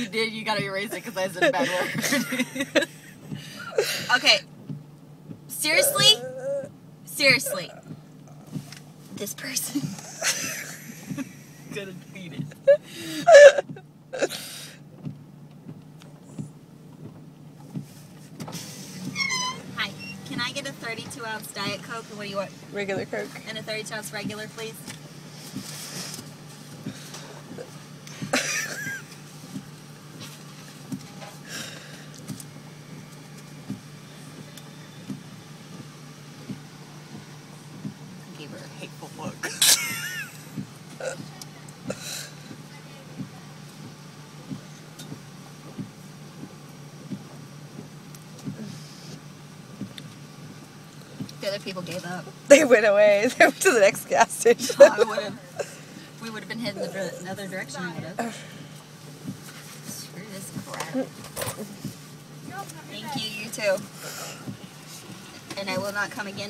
you did, you gotta erase it because I said a bad word. Okay. Seriously? Seriously. This person. Gonna delete it. Hi. Can I get a 32-ounce Diet Coke? And what do you want? Regular Coke. And a 32-ounce regular, please? Gave her a hateful look. The other people gave up. They went away. They went to the next gas station. We would have been heading another direction. I would have. Screw this crap. Thank you, you too. And I will not come again.